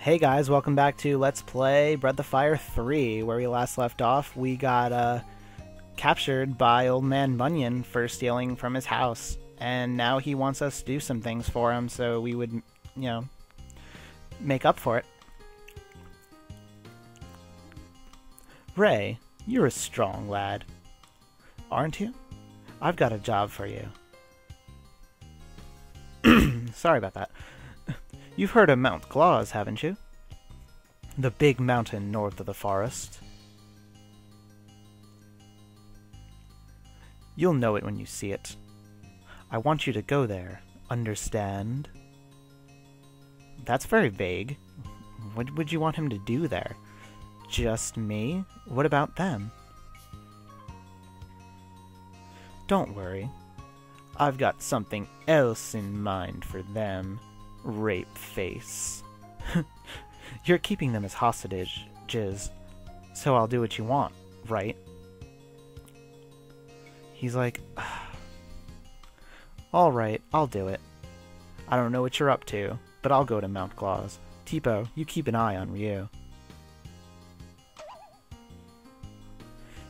Hey guys, welcome back to Let's Play Breath of Fire 3, where we last left off. We got captured by old man Bunyan for stealing from his house, and now he wants us to do some things for him so we would, make up for it. Ray, you're a strong lad, aren't you? I've got a job for you. Sorry about that. You've heard of Mount Claws, haven't you? The big mountain north of the forest. You'll know it when you see it. I want you to go there. Understand? That's very vague. What would you want him to do there? Just me? What about them? Don't worry. I've got something else in mind for them. Rape face. You're keeping them as hostages, so I'll do what you want, right? He's like, alright, I'll do it. I don't know what you're up to, but I'll go to Mount Claws. Tipo, you keep an eye on Ryu.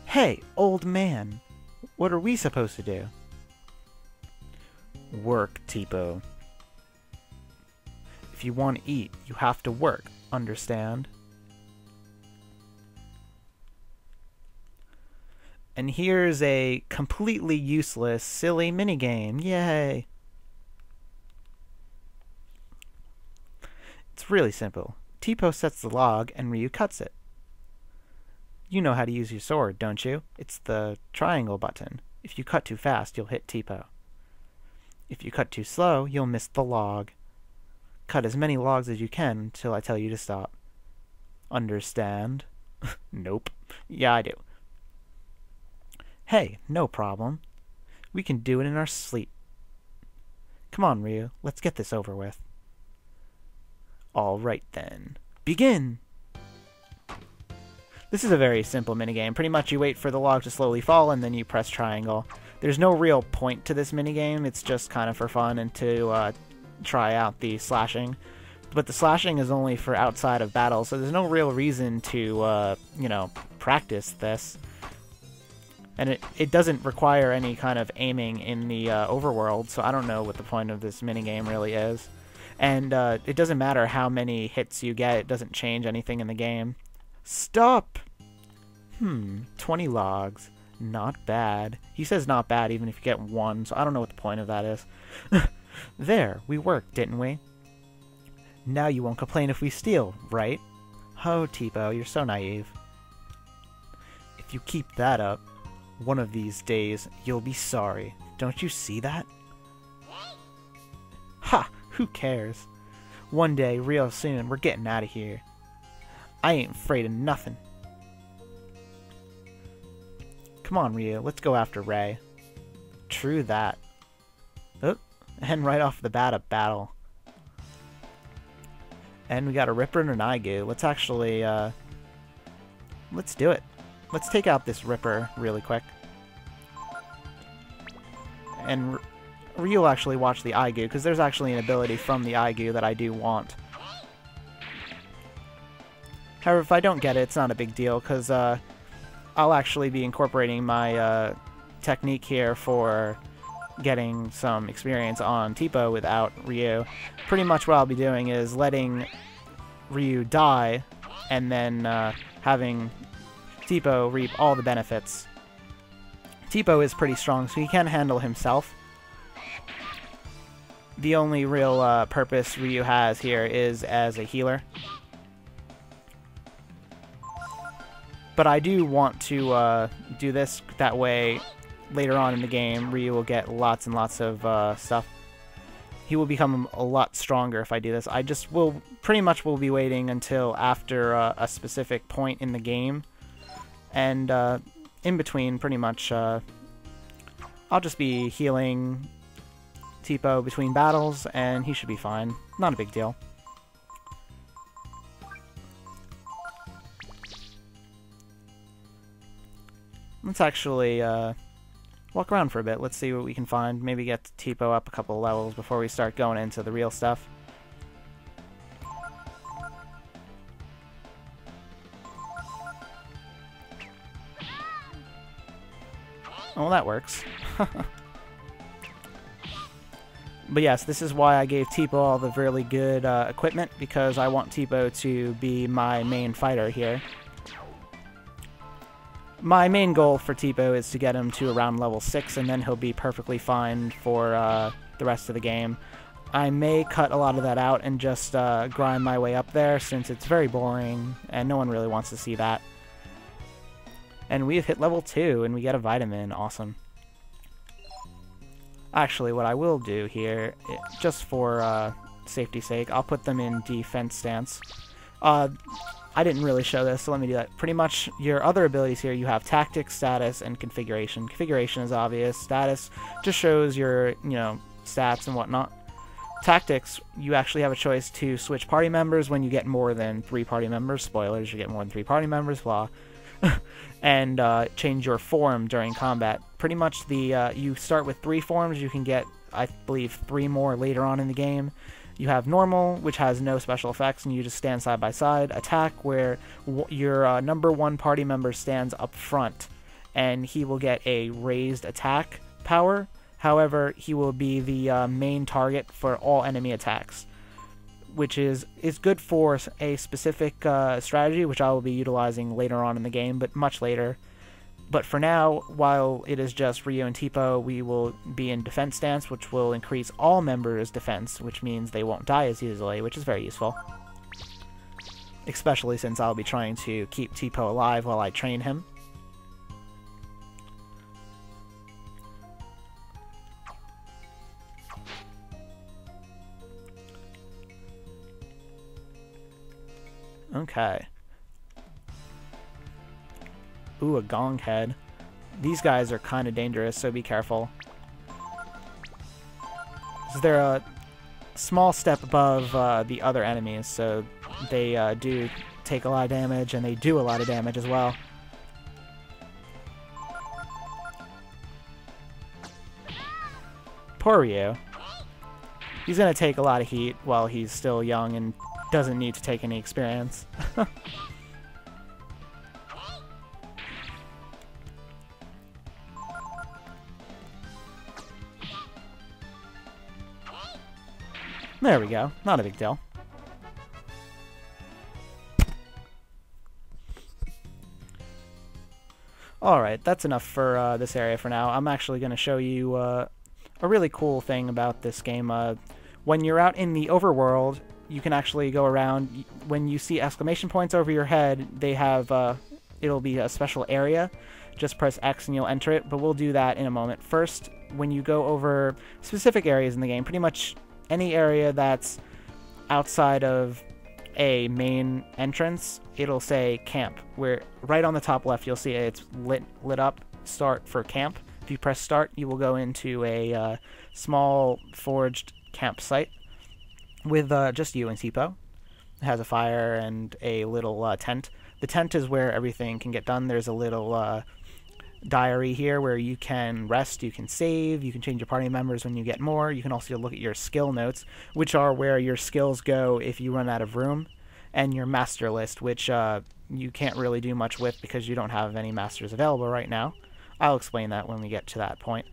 Hey, old man! What are we supposed to do? Work, Tipo. If you want to eat, you have to work, understand? And here's a completely useless, silly minigame. Yay! It's really simple. Tipo sets the log and Ryu cuts it. You know how to use your sword, don't you? It's the triangle button. If you cut too fast, you'll hit Tipo. If you cut too slow, you'll miss the log. Cut as many logs as you can until I tell you to stop. Understand? Nope. Yeah, I do. Hey, no problem. We can do it in our sleep. Come on, Ryu. Let's get this over with. Alright then. Begin! This is a very simple minigame. Pretty much you wait for the log to slowly fall and then you press triangle. There's no real point to this minigame. It's just kind of for fun and to try out the slashing. But the slashing is only for outside of battle, so there's no real reason to, practice this. And it doesn't require any kind of aiming in the overworld, so I don't know what the point of this minigame really is. And it doesn't matter how many hits you get, it doesn't change anything in the game. Stop! 20 logs. Not bad. He says not bad even if you get one, so I don't know what the point of that is. There, we worked, didn't we? Now you won't complain if we steal, right? Oh, Tipo, you're so naive. If you keep that up, one of these days, you'll be sorry. Don't you see that? Ha! Who cares? One day, real soon, we're getting out of here. I ain't afraid of nothing. Come on, Ryu, let's go after Ray. True that. Oop. And right off the bat, a battle. And we got a Ripper and an Aigu. Let's actually, let's do it. Let's take out this Ripper really quick. And Ryu will actually watch the Aigu, because there's actually an ability from the Aigu that I do want. However, if I don't get it, it's not a big deal, because I'll actually be incorporating my technique here for getting some experience on Tipo without Ryu. Pretty much what I'll be doing is letting Ryu die and then having Tipo reap all the benefits. Tipo is pretty strong, so he can handle himself. The only real purpose Ryu has here is as a healer. But I do want to do this, that way later on in the game, Ryu will get lots and lots of stuff. He will become a lot stronger if I do this. I just will pretty much will be waiting until after a specific point in the game. And in between, pretty much, I'll just be healing Tipo between battles, and he should be fine. Not a big deal. Let's actually walk around for a bit. Let's see what we can find. Maybe get Tipo up a couple levels before we start going into the real stuff. Oh, that works. But yes, this is why I gave Tipo all the really good equipment, because I want Tipo to be my main fighter here. My main goal for Tipo is to get him to around level 6, and then he'll be perfectly fine for the rest of the game. I may cut a lot of that out and just grind my way up there, since it's very boring, and no one really wants to see that. And we've hit level 2, and we get a vitamin. Awesome. Actually, what I will do here, just for safety's sake, I'll put them in defense stance. I didn't really show this, so let me do that. Pretty much your other abilities here, you have tactics, status, and configuration. Configuration is obvious. Status just shows your, stats and whatnot. Tactics, you actually have a choice to switch party members when you get more than 3 party members. Spoilers, you get more than 3 party members, blah. And change your form during combat. Pretty much you start with 3 forms. You can get, I believe, 3 more later on in the game. You have normal, which has no special effects, and you just stand side by side. Attack, where your number 1 party member stands up front, and he will get a raised attack power. However, he will be the main target for all enemy attacks, which is good for a specific strategy, which I will be utilizing later on in the game, but much later. But for now, while it is just Ryu and Tipo, we will be in defense stance, which will increase all members' defense, which means they won't die as easily, which is very useful. Especially since I'll be trying to keep Tipo alive while I train him. Okay. Ooh, a gong head. These guys are kind of dangerous, so be careful. They're a small step above the other enemies, so they do take a lot of damage, and they do a lot of damage as well. Poor Ryu. He's going to take a lot of heat while he's still young and doesn't need to take any experience. There we go. Not a big deal. Alright, that's enough for this area for now. I'm actually going to show you a really cool thing about this game. When you're out in the overworld, you can actually go around. When you see exclamation points over your head, they have, it'll be a special area. Just press X and you'll enter it, but we'll do that in a moment. First, when you go over specific areas in the game, pretty much any area that's outside of a main entrance, it'll say camp, where right on the top left you'll see it's lit up, start for camp. If you press start, you will go into a small forged campsite with just you and Tipo. It has a fire and a little tent. The tent is where everything can get done. There's a little diary here where you can rest, you can save, you can change your party members when you get more. You can also look at your skill notes, which are where your skills go if you run out of room, and your master list, which you can't really do much with because you don't have any masters available right now. I'll explain that when we get to that point.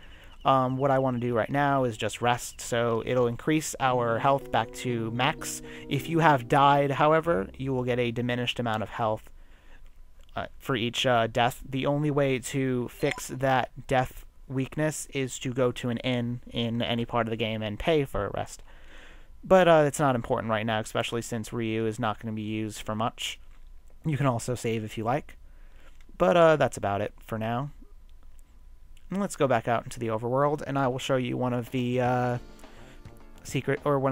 What I want to do right now is just rest, so it'll increase our health back to max. If you have died, however, you will get a diminished amount of health for each death. The only way to fix that death weakness is to go to an inn in any part of the game and pay for a rest. But it's not important right now, especially since Ryu is not going to be used for much. You can also save if you like. But that's about it for now. And let's go back out into the overworld, and I will show you one of the one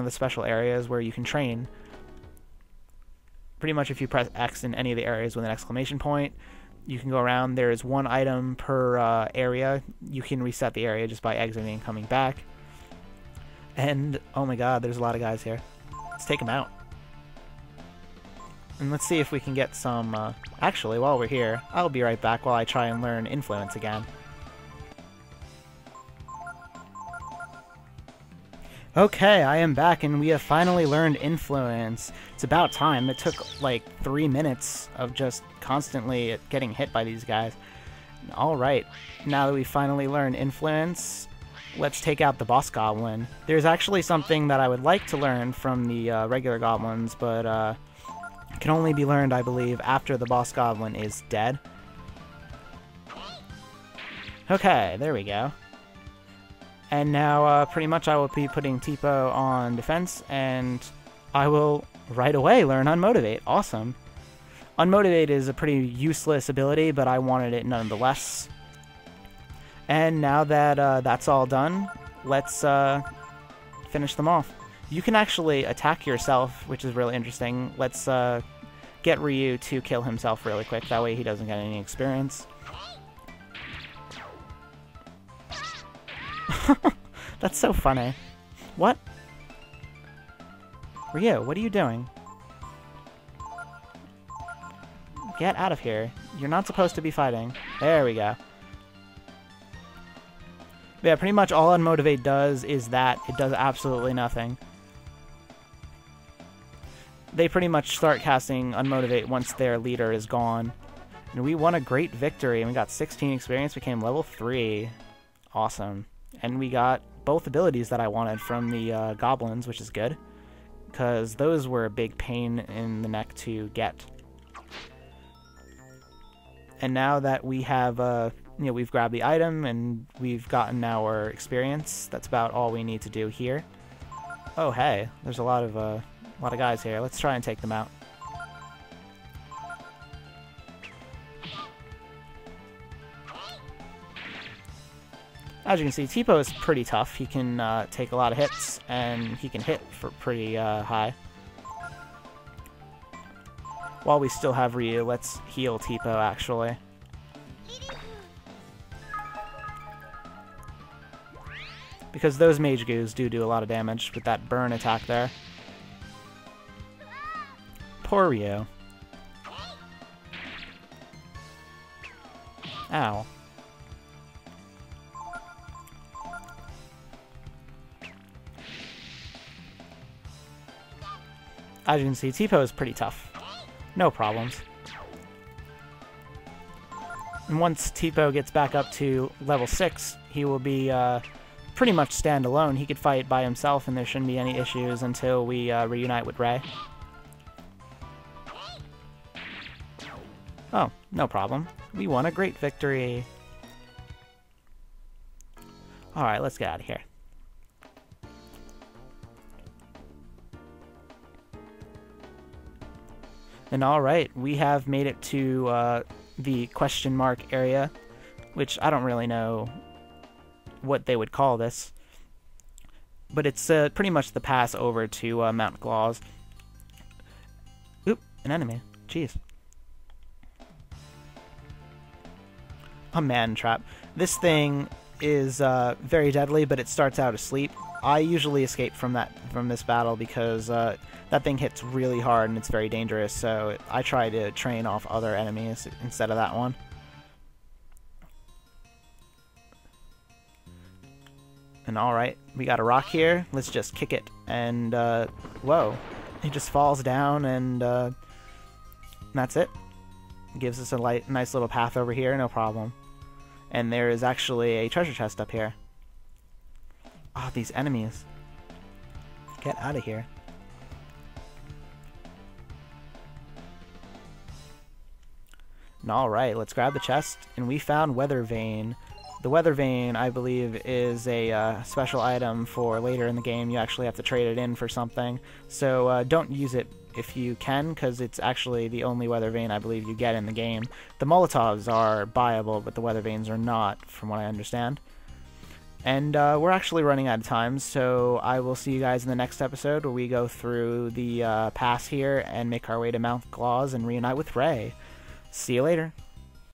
of the special areas where you can train. Pretty much if you press X in any of the areas with an exclamation point, you can go around. There is 1 item per area. You can reset the area just by exiting and coming back. And, oh my god, there's a lot of guys here. Let's take them out. And let's see if we can get some... Actually, while we're here, I'll be right back while I try and learn Influence again. Okay, I am back, and we have finally learned Influence. It's about time. It took like 3 minutes of just constantly getting hit by these guys. Alright, now that we finally learned Influence, let's take out the boss goblin. There's actually something that I would like to learn from the regular goblins, but can only be learned, I believe, after the boss goblin is dead. Okay, there we go. And now, pretty much I will be putting Tipo on defense, and I will right away learn Unmotivate. Awesome. Unmotivate is a pretty useless ability, but I wanted it nonetheless. And now that that's all done, let's finish them off. You can actually attack yourself, which is really interesting. Let's get Ryu to kill himself really quick. That way he doesn't get any experience. That's so funny. What? Ryu, what are you doing? Get out of here. You're not supposed to be fighting. There we go. Yeah, pretty much all Unmotivate does is that. It does absolutely nothing. They pretty much start casting Unmotivate once their leader is gone. And we won a great victory, and we got 16 experience, became level 3. Awesome. And we got both abilities that I wanted from the goblins, which is good, because those were a big pain in the neck to get. And now that we have, you know, we've grabbed the item and we've gotten our experience, that's about all we need to do here. Oh, hey, there's a lot of guys here. Let's try and take them out. As you can see, Tipo is pretty tough. He can take a lot of hits, and he can hit for pretty high. While we still have Ryu, let's heal Tipo, actually. Because those Mage Goos do a lot of damage with that burn attack there. Poor Ryu. Ow. As you can see, Tipo is pretty tough. No problems. And once Tipo gets back up to level 6, he will be pretty much standalone. He could fight by himself and there shouldn't be any issues until we reunite with Ray. Oh, no problem. We won a great victory. Alright, let's get out of here. And alright, we have made it to the question mark area, which I don't really know what they would call this. But it's pretty much the pass over to Mount Claws. Oop, an enemy. Jeez. A man trap. This thing is very deadly, but it starts out asleep. I usually escape from this battle because that thing hits really hard and it's very dangerous, so I try to train off other enemies instead of that one. And alright, we got a rock here. Let's just kick it. And, whoa. He just falls down and that's it. Gives us a nice little path over here, no problem. And there is actually a treasure chest up here. Ah, oh, these enemies. Get out of here. And alright, let's grab the chest. And we found Weather Vane. The Weather Vane, I believe, is a special item for later in the game. You actually have to trade it in for something. So don't use it if you can, because it's actually the only Weather Vane I believe you get in the game. The Molotovs are buyable, but the Weather Vanes are not, from what I understand. And we're actually running out of time, so I will see you guys in the next episode where we go through the pass here and make our way to Mount Claws and reunite with Ray. See you later.